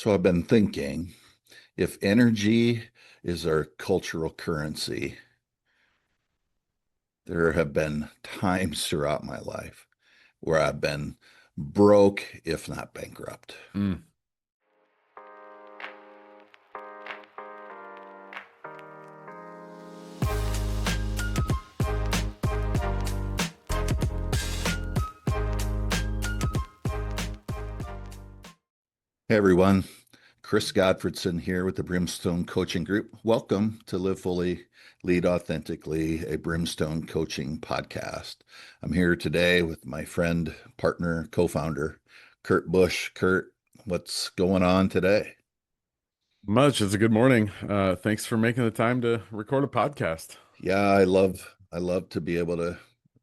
So I've been thinking if energy is our cultural currency, there have been times throughout my life where I've been broke, if not bankrupt. Mm. Hey everyone, Chris Godfredson here with the Brimstone Coaching Group. Welcome to Live Fully, Lead Authentically, a Brimstone coaching podcast. I'm here today with my friend, partner, co-founder, Kurt Bush. Kurt, what's going on today? Much. It's a good morning. Thanks for making the time to record a podcast. Yeah, I love to be able to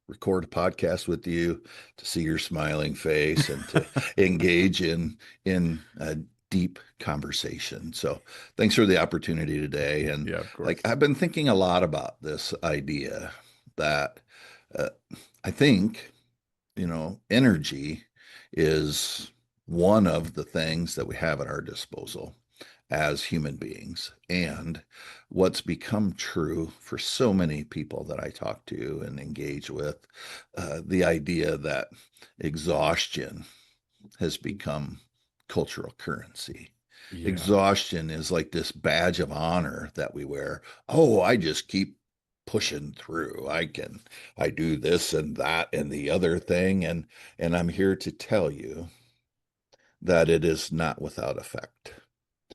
record a podcast with you, to see your smiling face and to engage in a deep conversation. So, thanks for the opportunity today. And Yeah, of like course. I've been thinking a lot about this idea that uh, I think, energy is one of the things that we have at our disposal as human beings. And what's become true for so many people that I talk to and engage with, the idea that exhaustion has become cultural currency. Yeah. Exhaustion is like this badge of honor that we wear. Oh, I just keep pushing through. I do this and that and the other thing. And I'm here to tell you that it is not without effect.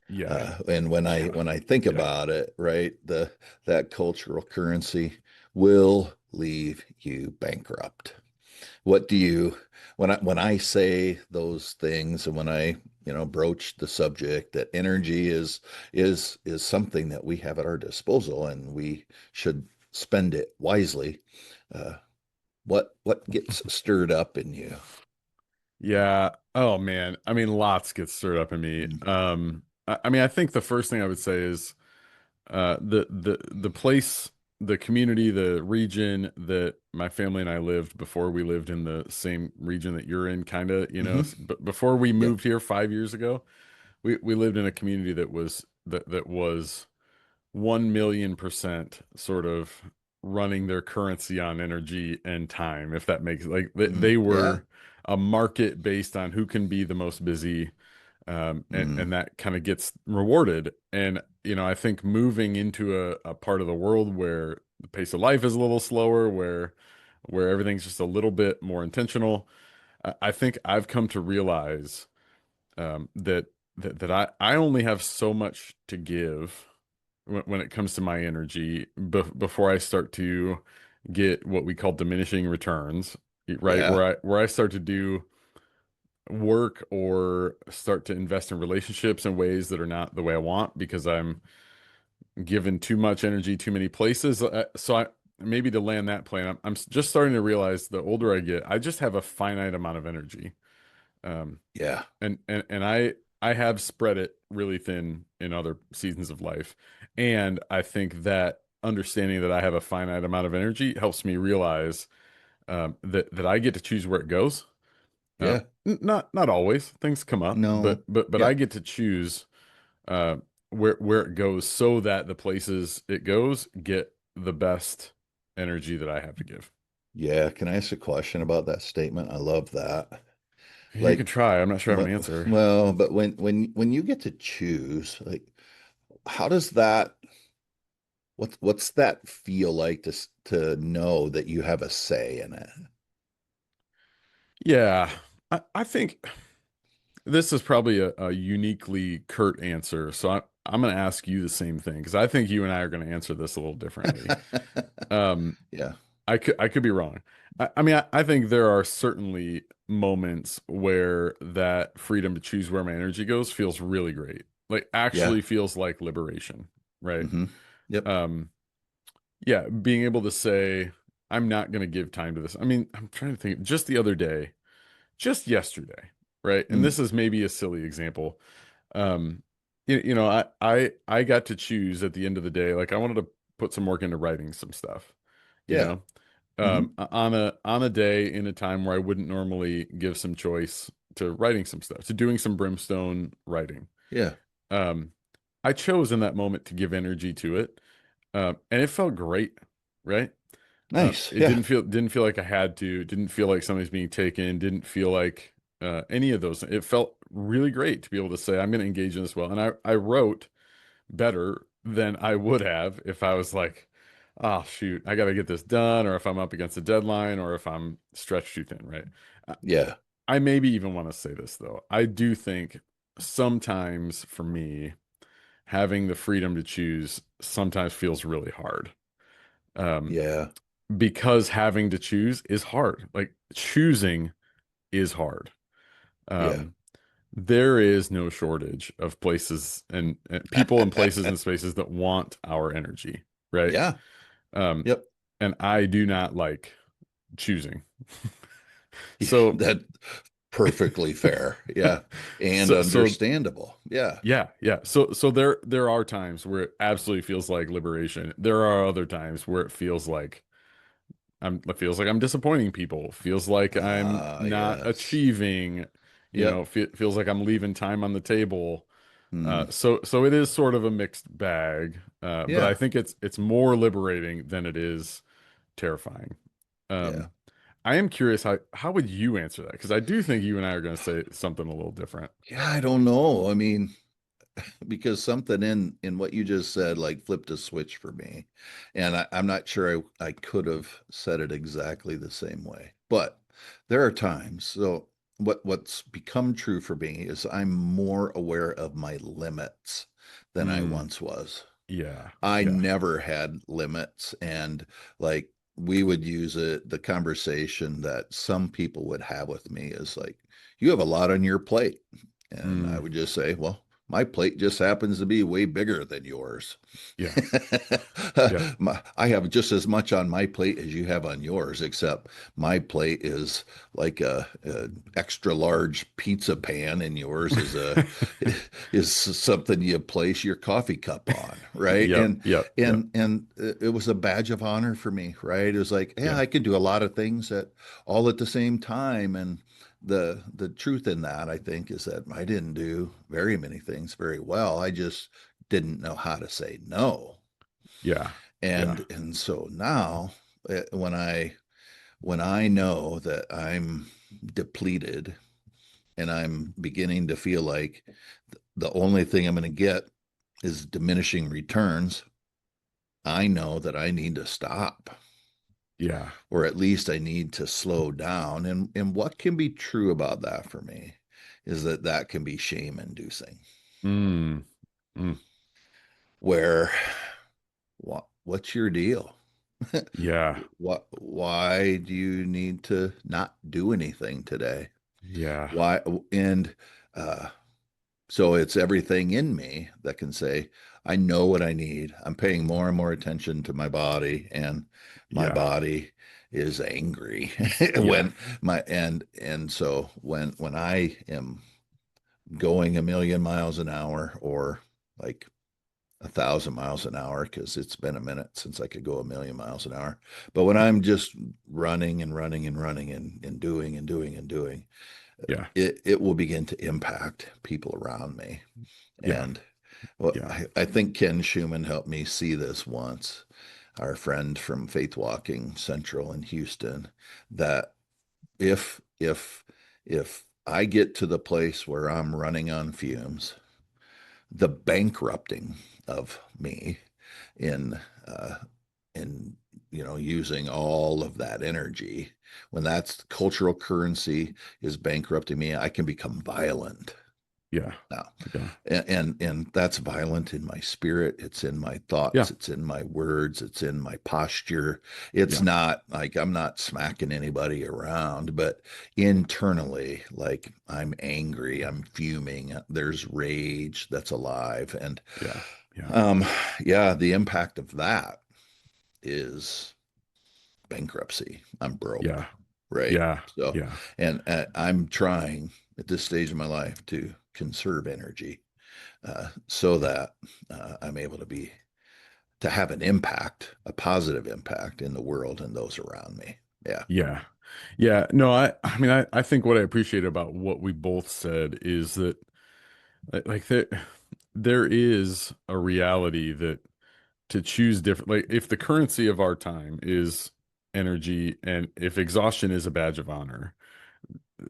Yeah. And when I Yeah. when I think Yeah. about it, right, the that cultural currency will leave you bankrupt. What do you when I say those things and when I broach the subject that energy is something that we have at our disposal and we should spend it wisely. Uh, what gets stirred up in you? Yeah. Oh man. I mean, lots get stirred up in me. Mm. I mean, I think the first thing I would say is the place, the community, the region that my family and I lived before we lived in the same region that you're in, kind of, Hmm. but before we Yep. moved here 5 years ago, we lived in a community that was 1,000,000% sort of running their currency on energy and time, if that makes like Hmm. they Yeah. were a market based on who can be the most busy, and Mm. that kind of gets rewarded. And I think moving into a part of the world where the pace of life is a little slower, where everything's just a little bit more intentional, I think I've come to realize that I only have so much to give when it comes to my energy before I start to get what we call diminishing returns, right? Yeah. Where I start to do work or start to invest in relationships in ways that are not the way I want because I'm given too much energy, too many places. So maybe to land that plane, I'm just starting to realize the older I get, I just have a finite amount of energy. Um, Yeah. and I have spread it really thin in other seasons of life, and I think that understanding that I have a finite amount of energy helps me realize that I get to choose where it goes. Yeah. Not always, things come up, but No. but Yeah. I get to choose uh, where it goes, so that the places it goes get the best energy that I have to give. Yeah. Can I ask a question about that statement? I love that. You can Like, try. I'm not sure I have what, an answer. well, but when you get to choose, like, how does that, what's that feel like to know that you have a say in it? Yeah, I think this is probably a uniquely curt answer. So I'm going to ask you the same thing because I think you and I are going to answer this a little differently. Um, Yeah. I could be wrong. I mean, I think there are certainly moments where that freedom to choose where my energy goes feels really great. Like Yeah. actually feels like liberation, right? Hmm. Yep. Um, yeah, being able to say, I'm not going to give time to this. I mean, I'm trying to think, just the other day, just yesterday, right? And Mm. this is maybe a silly example. Um, I got to choose at the end of the day, like I wanted to put some work into writing some stuff, you Yeah. know, Hmm. on a day in a time where I wouldn't normally give some choice to writing some stuff, to doing some brimstone writing. Yeah. Um, I chose in that moment to give energy to it, and it felt great, right? Nice. It Yeah. didn't feel like I had to, didn't feel like something's being taken, didn't feel like any of those. It felt really great to be able to say I'm going to engage in this well, and I wrote better than I would have if I was like, oh shoot, I got to get this done, or if I'm up against a deadline, or if I'm stretched too thin, right? I, Yeah. I maybe even want to say this though. I do think sometimes for me, having the freedom to choose sometimes feels really hard. Um, Yeah. because having to choose is hard. Like choosing is hard. Yeah. Um, there is no shortage of places and people and places and spaces that want our energy, right? Yeah. Um, Yep. and I do not like choosing. So, That perfectly fair. Yeah. And so understandable. Yeah. yeah, yeah. So there are times where it absolutely feels like liberation. There are other times where it feels like I'm disappointing people. Feels like I'm Ah, not yes. achieving, Yep. feels like I'm leaving time on the table. Hmm. So it is sort of a mixed bag. But I Yeah. think it's more liberating than it is terrifying. Yeah. Um, I am curious how would you answer that? Because I do think you and I are going to say something a little different. Yeah. I don't know. I mean, because something in what you just said like flipped a switch for me, and I'm not sure I could have said it exactly the same way, but there are times. So what's become true for me is I'm more aware of my limits than I Mm, once was. yeah, I yeah, never had limits, and like we would use it, the conversation that some people would have with me is like, you have a lot on your plate. And I mm, would just say, well, my plate just happens to be way bigger than yours. yeah, yeah, I have just as much on my plate as you have on yours, except my plate is like a extra large pizza pan, and yours is something you place your coffee cup on, right? yep, yep, yep, And it was a badge of honor for me, right? It was like, yeah, yeah, I can do a lot of things all at the same time, and the truth in that, I think, is that I didn't do very many things very well. I just didn't know how to say no. yeah, yeah, And so now, when I know that I'm depleted and I'm beginning to feel like the only thing I'm going to get is diminishing returns, I know that I need to stop, yeah. or at least I need to slow down. And what can be true about that for me is that that can be shame inducing, Mm, mm, where what's your deal? yeah, Why do you need to not do anything today? yeah, Why? And uh, so it's everything in me that can say, I know what I need. I'm paying more and more attention to my body, and my yeah, body is angry yeah, and so when I am going a million miles an hour, or like 1,000 miles an hour, because it's been a minute since I could go a million miles an hour. But when I'm just running and running and running and doing and doing and doing, yeah, it will begin to impact people around me. yeah, And well, yeah, I think Ken Schumann helped me see this once, our friend from Faith Walking Central in Houston, that if I get to the place where I'm running on fumes, the bankrupting of me in uh, in using all of that energy, when that's cultural currency is bankrupting me, I can become violent yeah, now. yeah, And that's violent in my spirit, it's in my thoughts, yeah, it's in my words, it's in my posture. It's yeah, not like I'm not smacking anybody around, but internally, like I'm angry, I'm fuming, there's rage that's alive. And yeah, yeah, um yeah, the impact of that is bankruptcy. I'm broke, yeah, right? yeah, So, yeah, and I'm trying at this stage of my life to conserve energy, so that I'm able to have an impact, a positive impact in the world and those around me. Yeah. yeah. Yeah. No, I mean, I think what I appreciate about what we both said is that Like there is a reality that to choose different, like if the currency of our time is energy and if exhaustion is a badge of honor,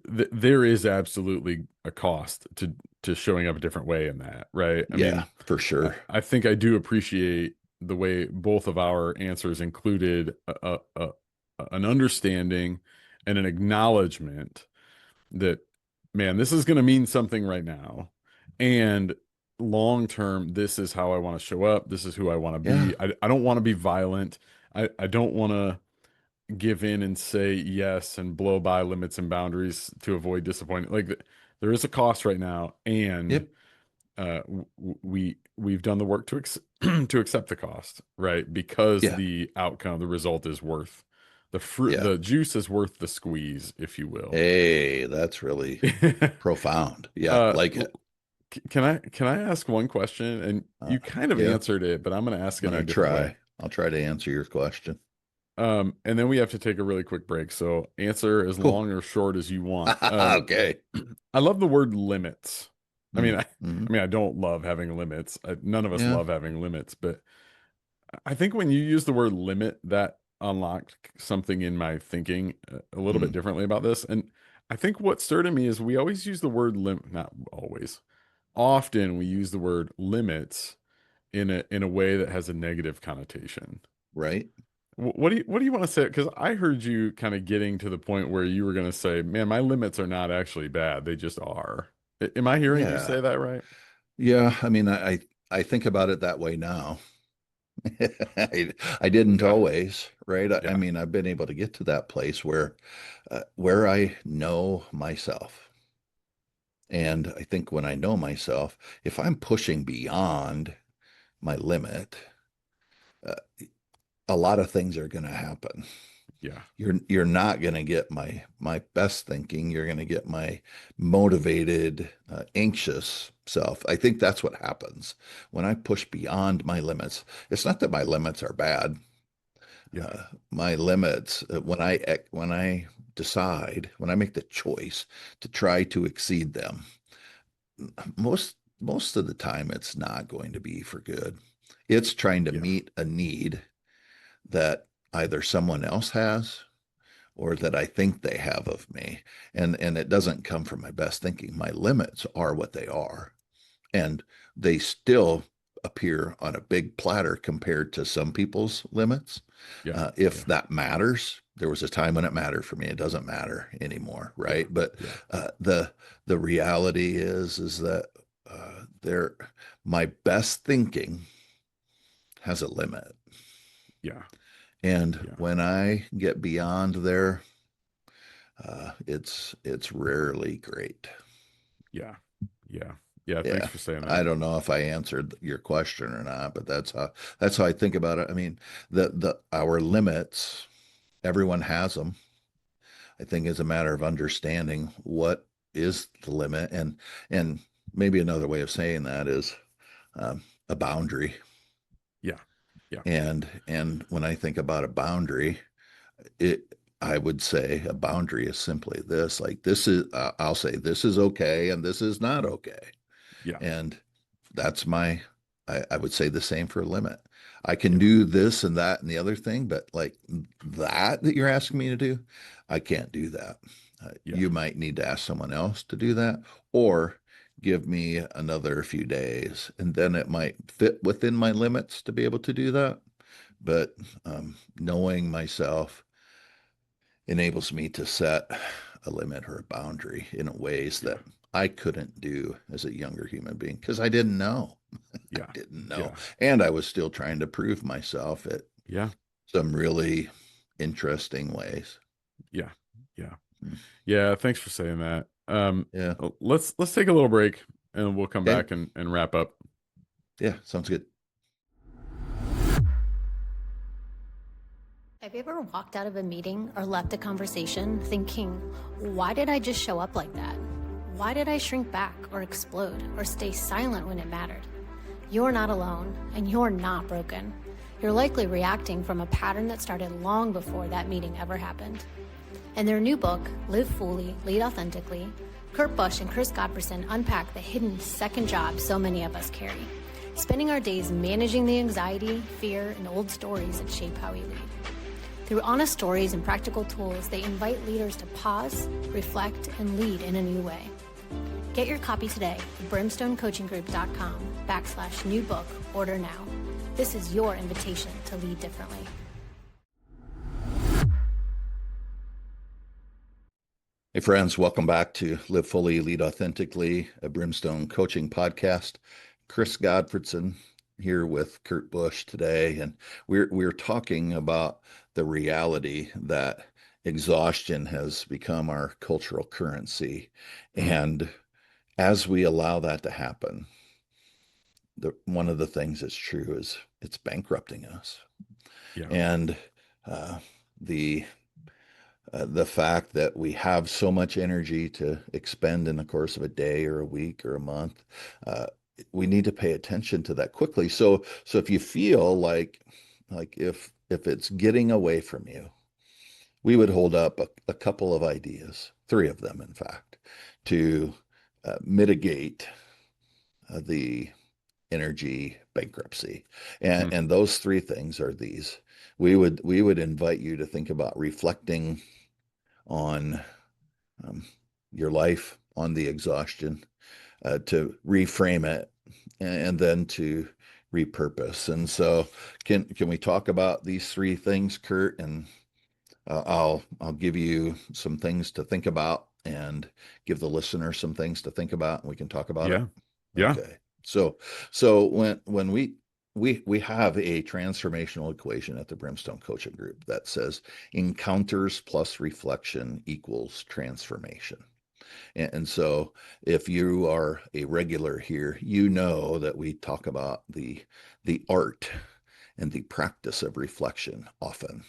there is absolutely a cost to showing up a different way in that, right? I Yeah, mean, for sure. I think I do appreciate the way both of our answers included an understanding and an acknowledgement that, man, this is going to mean something right now. And long term, this is how I want to show up. This is who I want to Yeah. be. I don't want to be violent. I don't want to give in and say yes and blow by limits and boundaries to avoid disappointment. There is a cost right now, and Yep. we've done the work to to accept the cost, right? Because Yeah. the outcome, the result is worth the fruit, Yeah. the juice is worth the squeeze, if you will. Hey, that's really profound. Yeah, Uh, like it. can I ask one question? And Uh, you kind of yeah, answered it, but I'm going to ask it let in a me different way. try. I'll try to answer your question. And then we have to take a really quick break. So answer as Cool. long or short as you want. Okay. I love the word limits. I mean, Mm-hmm. I don't love having limits. None of us Yeah. love having limits, but I think when you use the word limit, that unlocked something in my thinking a little bit Mm, differently about this. And I think what stirred in me is we always use the word not always. Often we use the word limits in a way that has a negative connotation. right. What do you want to say? Because I heard you kind of getting to the point where you were going to say, "Man, my limits are not actually bad; they just are." Am I hearing you Yeah. say that right? Yeah. I mean, I think about it that way now. I didn't Yeah, always, right? I yeah, mean, I've been able to get to that place where I know myself. And I think when I know myself, if I'm pushing beyond my limit, uh, a lot of things are going to happen. yeah, You're not going to get my best thinking. You're going to get my motivated, anxious self. I think that's what happens when I push beyond my limits. It's not that my limits are bad. yeah, My limits, when I decide, when I make the choice to try to exceed them, most of the time it's not going to be for good. It's trying to yeah, meet a need that either someone else has or that I think they have of me. And it doesn't come from my best thinking. My limits are what they are. And they still appear on a big platter compared to some people's limits. yeah, If yeah, that matters, there was a time when it mattered for me. It doesn't matter anymore, yeah, right? But yeah, the reality is that there my best thinking has a limit, yeah, and yeah, when I get beyond there, it's rarely great. yeah, yeah, yeah. Thanks Yeah. for saying I that. don't know if I answered your question or not, but that's how I think about it. I mean, the our limits, everyone has them. I think it's a matter of understanding what is the limit, and maybe another way of saying that is a boundary. Yeah, yeah, And when I think about a boundary, it I would say a boundary is simply this: like this is I'll say this is okay and this is not okay. yeah, And that's I would say the same for a limit. I can yeah, do this and that and the other thing, but like that you're asking me to do, I can't do that. yeah, You might need to ask someone else to do that, or give me another few days, and then it might fit within my limits to be able to do that. But knowing myself enables me to set a limit or a boundary in ways yeah, that I couldn't do as a younger human being because I didn't know. I yeah, didn't know. yeah, And I was still trying to prove myself at yeah, some really interesting ways. yeah, yeah. Hmm. Yeah, thanks for saying that. Yeah. Let's take a little break and we'll come Okay. back and wrap up. Yeah. Sounds good. Have you ever walked out of a meeting or left a conversation thinking, why did I just show up like that? Why did I shrink back or explode or stay silent when it mattered? You're not alone and you're not broken. You're likely reacting from a pattern that started long before that meeting ever happened. In their new book, Live Fully, Lead Authentically, Kurt Busch and Chris Godfreyson unpack the hidden second job so many of us carry, spending our days managing the anxiety, fear, and old stories that shape how we lead. Through honest stories and practical tools, they invite leaders to pause, reflect, and lead in a new way. Get your copy today at brimstonecoachinggroup.com/new book. Order now. This is your invitation to lead differently. Hey, friends, welcome back to Live Fully, Lead Authentically, a Brimstone coaching podcast. Chris Godfreyson here with Kurt Busch today, and we're talking about the reality that exhaustion has become our cultural currency. And as we allow that to happen, one of the things that's true is it's bankrupting us. Yeah. And the the fact that we have so much energy to expend in the course of a day or a week or a month, uh, we need to pay attention to that quickly. So if you feel like if it's getting away from you, we would hold up a couple of ideas, three of them, in fact, to mitigate the energy bankruptcy. And those three things are these. We would invite you to think about reflecting on your life, on the exhaustion, to reframe it, and then to repurpose. And so, can we talk about these three things, Kurt? And I'll give you some things to think about, and give the listener some things to think about, and we can talk about it. Yeah. Yeah. Okay. So when we have a transformational equation at the Brimstone Coaching Group that says encounters plus reflection equals transformation. And so if you are a regular here, you know that we talk about the art and the practice of reflection often,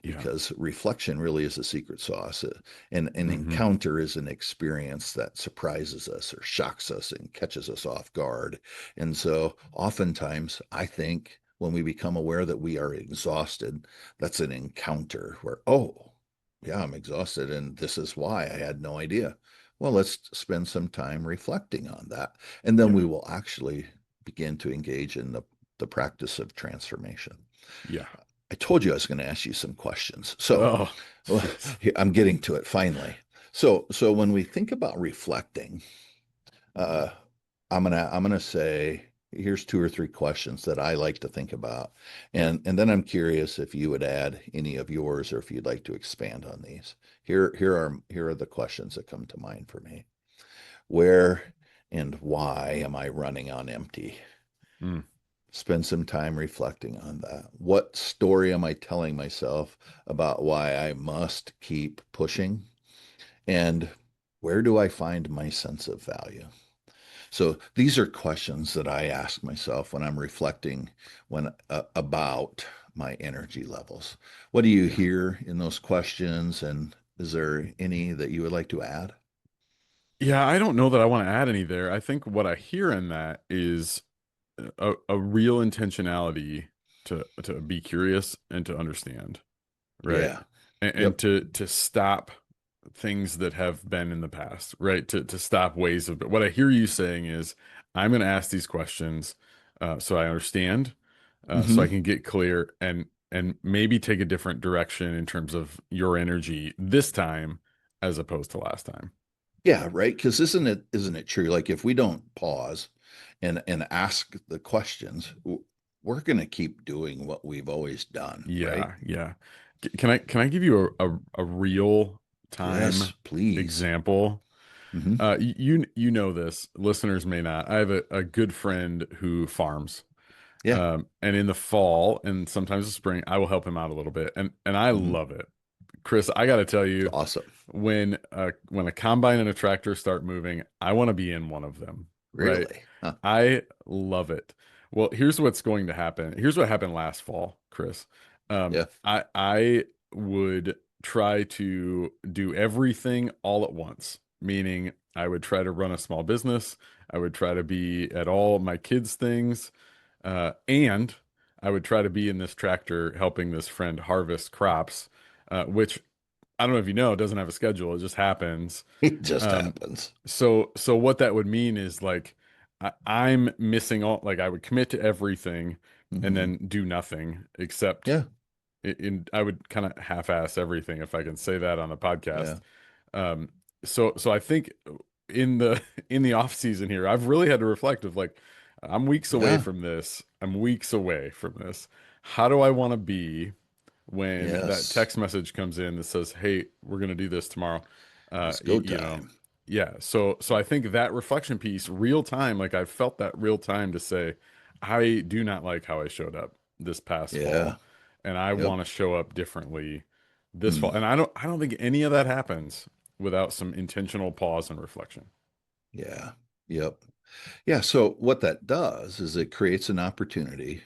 Yeah. because reflection really is a secret sauce. And an encounter is an experience that surprises us or shocks us and catches us off guard. And so oftentimes, I think when we become aware that we are exhausted, that's an encounter where, oh, yeah, I'm exhausted, and this is why. I had no idea. Well, let's spend some time reflecting on that. And then Yeah. we will actually begin to engage in the practice of transformation. Yeah. I told you I was going to ask you some questions. So Oh, well, I'm getting to it finally. So when we think about reflecting, uh, I'm gonna say here's two or three questions that I like to think about, and then I'm curious if you would add any of yours or if you'd like to expand on these. Here are the questions that come to mind for me. Where and why am I running on empty? Mm. Spend some time reflecting on that. What story am I telling myself about why I must keep pushing? And where do I find my sense of value? So these are questions that I ask myself when I'm reflecting about my energy levels. What do you Yeah. hear in those questions? And is there any that you would like to add? Yeah, I don't know that I want to add any there. I think what I hear in that is a real intentionality to be curious and to understand, right? Yeah. And Yep. to stop things that have been in the past, right? To stop ways of what I hear you saying is I'm going to ask these questions so I understand, so I Hmm. can get clear and maybe take a different direction in terms of your energy this time as opposed to last time. Yeah, right. Because isn't it true? Like if we don't pause and ask the questions, we're going to keep doing what we've always done, right? Yeah, yeah. Can I give you a real time Yes, please. example? Hmm. You know this, listeners may not. I have a good friend who farms. Yeah. And in the fall and sometimes the spring, I will help him out a little bit. And I Hmm. love it. Chris, I got to tell It's you, awesome. when a combine and a tractor start moving, I want to be in one of them, right? Really? Huh. I love it. Well, here's what's going to happen. Here's what happened last fall, Chris. Yeah. I would try to do everything all at once, meaning I would try to run a small business. I would try to be at all my kids' things, and I would try to be in this tractor helping this friend harvest crops, which I don't know if you know, it doesn't have a schedule. It just happens. It just Um, happens. so what that would mean is like I'm missing all, like I would commit to everything and Hmm. then do nothing except Yeah. I would kind of half-ass everything if I can say that on a podcast. Yeah. Um, so I think in the in the off season here, I've really had to reflect of like I'm weeks away Yeah. from this. I'm weeks away from this. How do I want to be when that Yes. text message comes in that says, "Hey, we're going to do this tomorrow." It's go You know, time. yeah. So I think that reflection piece, real time, like I've felt that real time to say, I do not like how I showed up this past Yeah. fall, and I Yep. want to show up differently this fall. Mm. And I don't think any of that happens without some intentional pause and reflection. Yeah. Yep. Yeah. So what that does is it creates an opportunity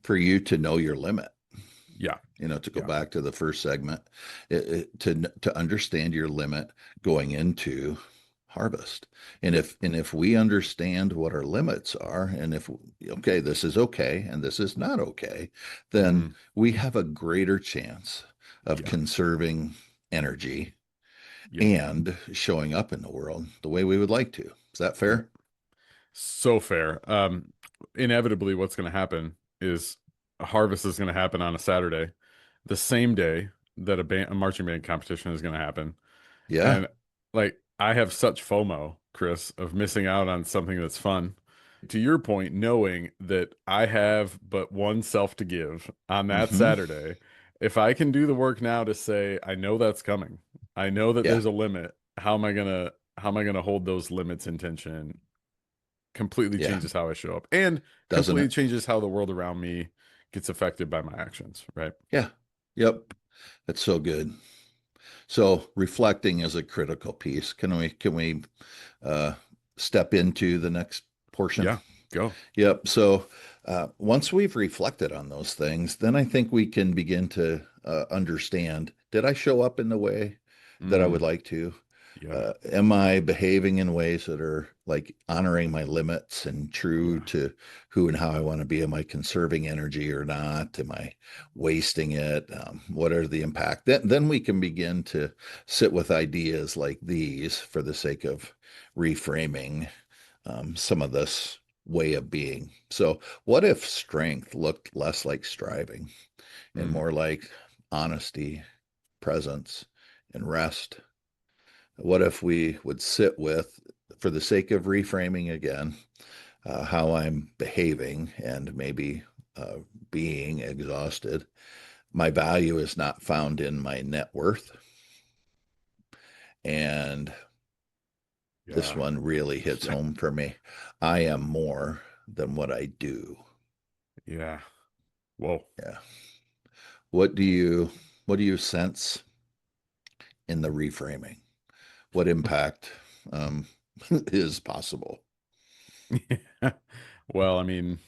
for you to know your limit. Yeah, To go yeah, back to the first segment, to understand your limit going into harvest. And if we understand what our limits are, and if okay, this is okay and this is not okay, then hmm, we have a greater chance of yeah, conserving energy yep, and showing up in the world the way we would like to. Is that yep. fair? So fair. Inevitably, what's going to happen is a harvest is going to happen on a Saturday, the same day that a marching band competition is going to happen. Yeah. And like, I have such FOMO, Chris, of missing out on something that's fun. To your point, knowing that I have but one self to give on that Hmm. Saturday, if I can do the work now to say, I know that's coming, I know that Yeah. there's a limit. How am I gonna hold those limits in tension? Completely Yeah. changes how I show up and Doesn't completely it? changes how the world around me gets affected by my actions, right? Yeah. Yep. That's so good. So reflecting is a critical piece. Can we uh, step into the next portion? Yeah, go. Yep. So once we've reflected on those things, then I think we can begin to understand, did I show up in the way that I would Mm, like to? yeah, Am I behaving in ways that are like honoring my limits and true yeah, to who and how I want to be? Am I conserving energy or not? Am I wasting it? What are the impact? Then we can begin to sit with ideas like these for the sake of reframing some of this way of being. So, what if strength looked less like striving and mm, more like honesty, presence, and rest? What if we would sit with, for the sake of reframing again, how I'm behaving and maybe uh, being exhausted? My value is not found in my net worth. And this yeah, one really hits yeah, home for me. I am more than what I do. yeah. Whoa. Yeah. What do you what do you sense in the reframing? What impact um, is possible? Well, I mean,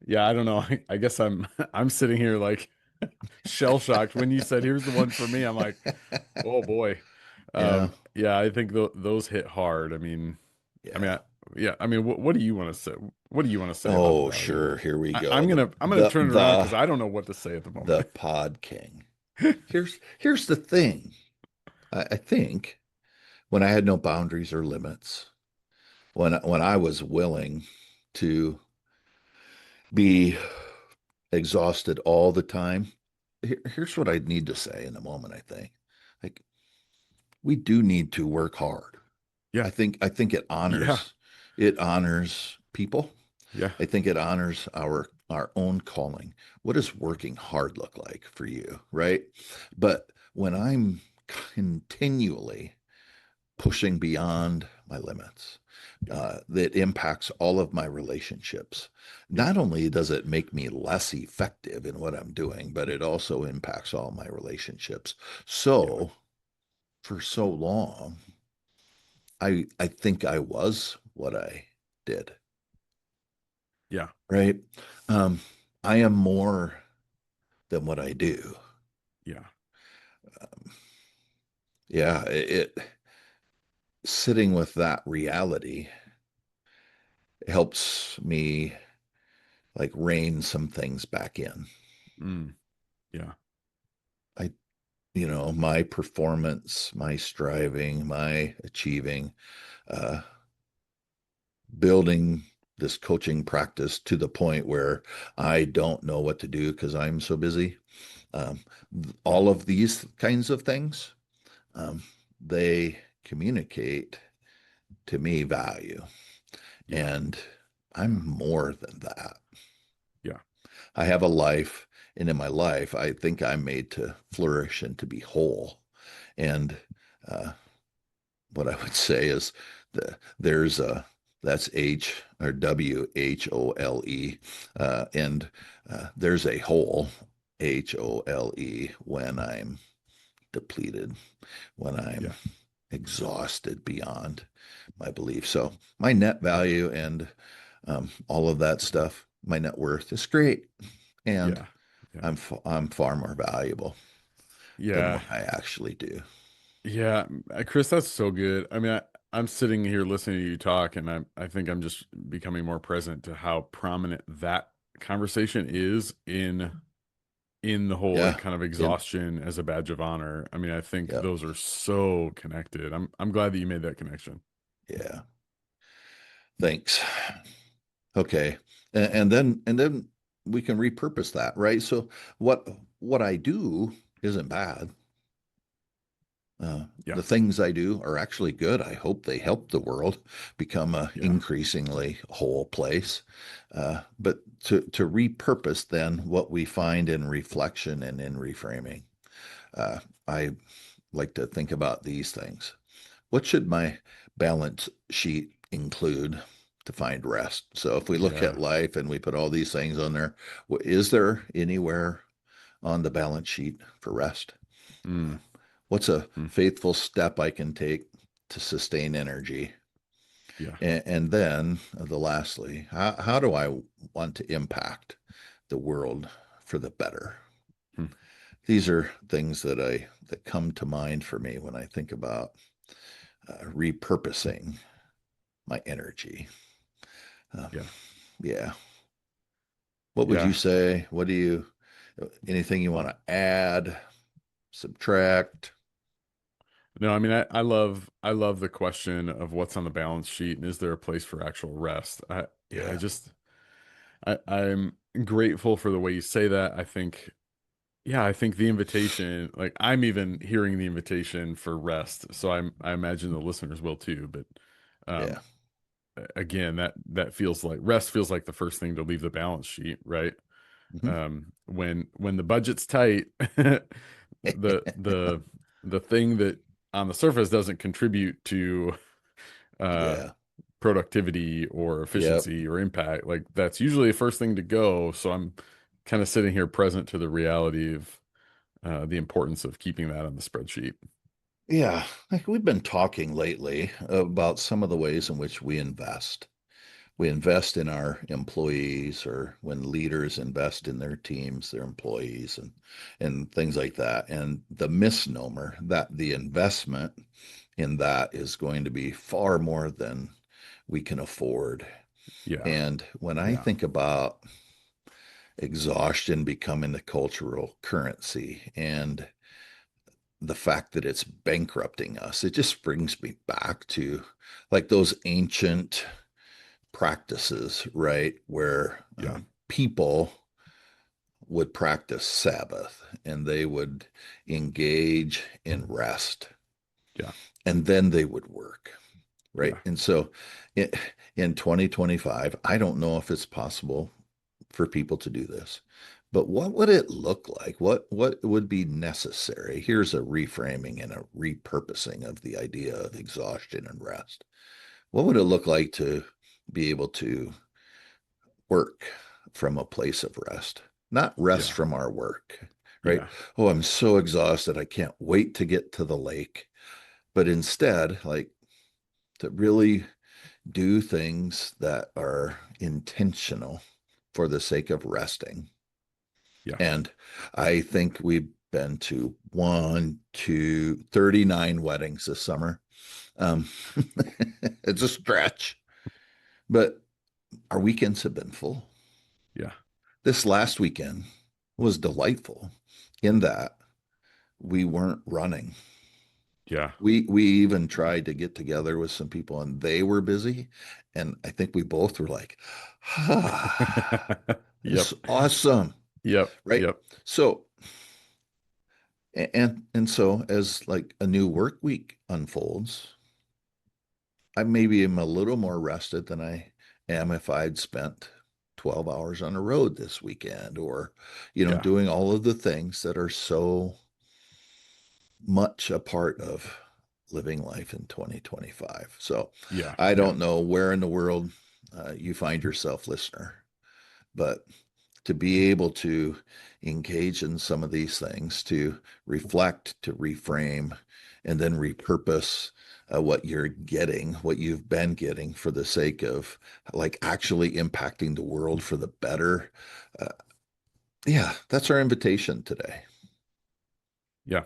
yeah, I don't know. I guess I'm sitting here like shell shocked when you said here's the one for me. I'm like, oh boy. Yeah. Yeah, I think th those hit hard. I mean, Yeah. yeah. I mean, what do you want to say? What do you want to say about the Oh, value? sure. Here we I, go. I'm The gonna I'm gonna the turn it around because the I don't know what to say at the the moment. pod king. Here's the thing. I think when I had no boundaries or limits, when I was willing to be exhausted all the time, here's what I need to say in a moment, I think. Like we do need to work hard. Yeah, I think yeah, it honors people. yeah, I think it honors our own calling. What does working hard look like for you, right? But when I'm continually pushing beyond my limits, yeah, that impacts all of my relationships. yeah, Not only does it make me less effective in what I'm doing, but it also impacts all my relationships. yeah, So for so long, I think I was what I did, yeah, right? Um, I am more than what I do. yeah, Yeah, it sitting with that reality helps me like rein some things back in. mm, yeah, I my performance, my striving, my achieving, uh, building this coaching practice to the point where I don't know what to do because I'm so busy. Um, Yeah. all of these kinds of things, um, they communicate to me value. Yeah. And I'm more than that. Yeah. I have a life, and in my life, I think I'm made to flourish and to be whole. And uh, what I would say is there's a that's H or WHOLE, and there's a hole HOLE when I'm depleted, when I'm Yeah. exhausted beyond my belief. So my net Yeah. value and all of that stuff, my net worth is great, and Yeah. Yeah. I'm far more valuable than Yeah. what I actually do. Yeah. Chris, that's so good. I mean, I'm sitting here listening to you talk, and I think I'm just becoming more present to how prominent that conversation is in the whole like Yeah. kind of Yep. exhaustion as a badge of honor. I mean, I think Yep. those are so connected. I'm glad that you made that connection. Yeah. Thanks. Okay. And then we can repurpose that, right? So what I do isn't bad. Yeah. The things I do are actually good. I hope they help the world become a Yeah. increasingly whole place. But to repurpose then what we find in reflection and in reframing, I like to think about these things. What should my balance sheet include to find rest? So if we look Yeah. at life and we put all these things on there, is there anywhere on the balance sheet for rest? Mm, What's a mm, faithful step I can take to sustain energy? yeah. And then the lastly, how do I want to impact the world for the better? Mm, These are things that come to mind for me when I think about repurposing my energy. Um, yeah. yeah. What would you Yeah. say? Anything you want to add, subtract? No, I mean, I love the question of what's on the balance sheet and is there a place for actual rest? I Yeah. just I'm grateful for the way you say that. I think yeah, I think the invitation, like I'm even hearing the invitation for rest. So I imagine the listeners will too, but um Yeah. again, that feels like rest feels like the first thing to leave the balance sheet, right? Mhm. When the budget's tight, the the thing that on the surface doesn't contribute to uh Yeah. productivity or Yep. efficiency or impact, like that's usually the first thing to go. So I'm kind of sitting here present to the reality of the importance of keeping that on the spreadsheet. Yeah. Like we've been talking lately about some of the ways in which we invest. We invest in our employees, or when leaders invest in their teams, their employees, and things like that. And the misnomer that the investment in that is going to be far more than we can afford. Yeah, And when I yeah, think about exhaustion becoming the cultural currency and the fact that it's bankrupting us, it just brings me back to like those ancient practices, right? Where yeah, people would practice Sabbath and they would engage in rest yeah, and then they would work, right? yeah, And so it, in 2025, I don't know if it's possible for people to do this, but what would it look like? What would be necessary? Here's a reframing and a repurposing of the idea of exhaustion and rest. What would it look like to be able to work from a place of rest, not rest yeah, from our work, right? yeah, Oh, I'm so exhausted. I can't wait to get to the lake. But instead, like to really do things that are intentional for the sake of resting. yeah, And I think we've been to 39 weddings this summer. Um, it's a stretch, but our weekends have been full. yeah, This last weekend was delightful in that we weren't running. Yeah. We even tried to get together with some people and they were busy. And I think we both were like, ah, Yep. it's awesome. Yep. Right. Yep. So, and so as like a new work week unfolds, I maybe am a little more rested than I am if I'd spent 12 hours on the road this weekend or, Yeah. doing all of the things that are so much a part of living life in 2025. So Yeah. I Yeah. don't know where in the world you find yourself, listener, but to be able to engage in some of these things, to reflect, to reframe, and then repurpose what you're getting, what you've been getting for the sake of like actually impacting the world for the better. Uh, yeah, that's our invitation today. Yeah.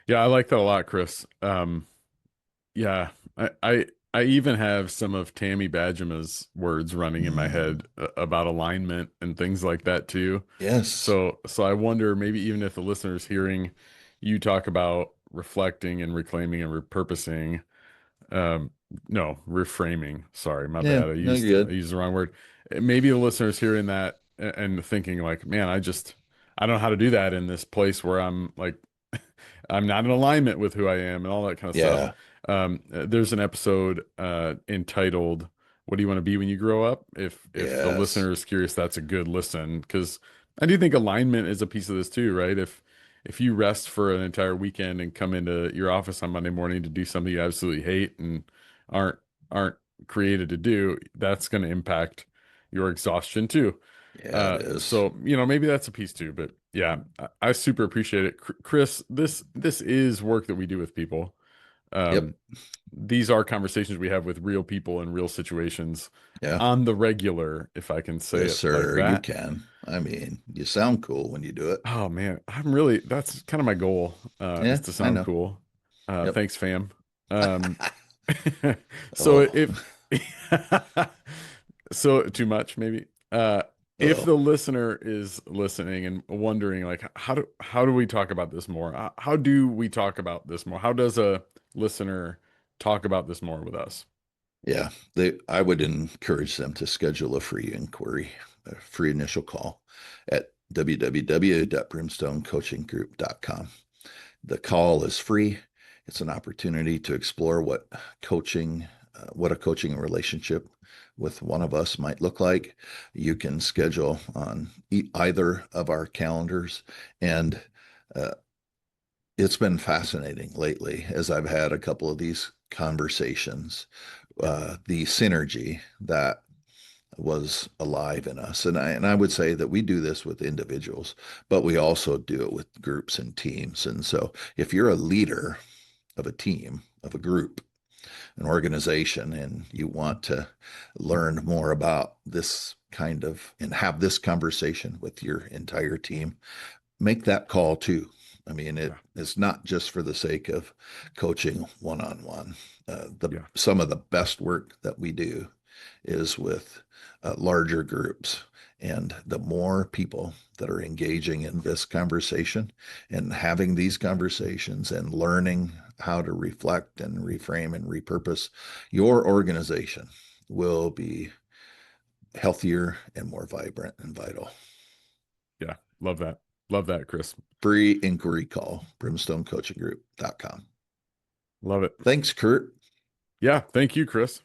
Yeah. I like that a lot, Chris. Yeah, I even have some of Tammy Badgema's words running in my Mm, head about alignment and things like that too. yes. So I wonder maybe even if the listener's hearing you talk about reflecting and reclaiming and repurposing, um, no, reframing. Sorry, my Yeah, bad. no, you're I good. used the wrong word. Maybe the listener's hearing that and thinking like, man, I don't know how to do that in this place where I'm like I'm not in alignment with who I am and all that kind of stuff. Yeah. There's an episode entitled "What do you want to be when you grow up?" If the Yes. listener is curious, that's a good listen because I do think alignment is a piece of this too, right? If you rest for an entire weekend and come into your office on Monday morning to do something you absolutely hate and aren't aren't created to do, that's going to impact your exhaustion too. Yeah, it is. So maybe that's a piece too, but yeah, I super appreciate it, Chris. This is work that we do with people. Yep. Um, these are conversations we have with real people in real situations Yeah. on the regular, if I can say Yes, it like sir. You that. can. I mean, you sound cool when you do it. Oh man, that's kind of my goal, is Yeah, to I sound know. cool. Yep. Thanks, fam. Um, so Oh, if so too much maybe. If oh, the listener is listening and wondering like how do we talk about this more? How do we talk about this more? How does a listener talk about this more with us? yeah. I would encourage them to schedule a free inquiry, a free initial call at www.brimstonecoachinggroup.com. The call is free. It's an opportunity to explore what a coaching relationship with one of us might look like. You can schedule on either of our calendars, and uh, it's been fascinating lately as I've had a couple of these conversations. The synergy that was alive in us. And I would say that we do this with individuals, but we also do it with groups and teams. And so if you're a leader of a team, of a group, an organization, and you want to learn more about this kind of and have this conversation with your entire team, make that call too. I mean, Yeah, it's not just for the sake of coaching one on one. The yeah, Some of the best work that we do is with larger groups, and the more people that are engaging in this conversation and having these conversations and learning how to reflect and reframe and repurpose, your organization will be healthier and more vibrant and vital. yeah. Love that, Chris. Free inquiry call, brimstonecoachinggroup.com. Love it. Thanks, Kurt. Yeah, thank you, Chris.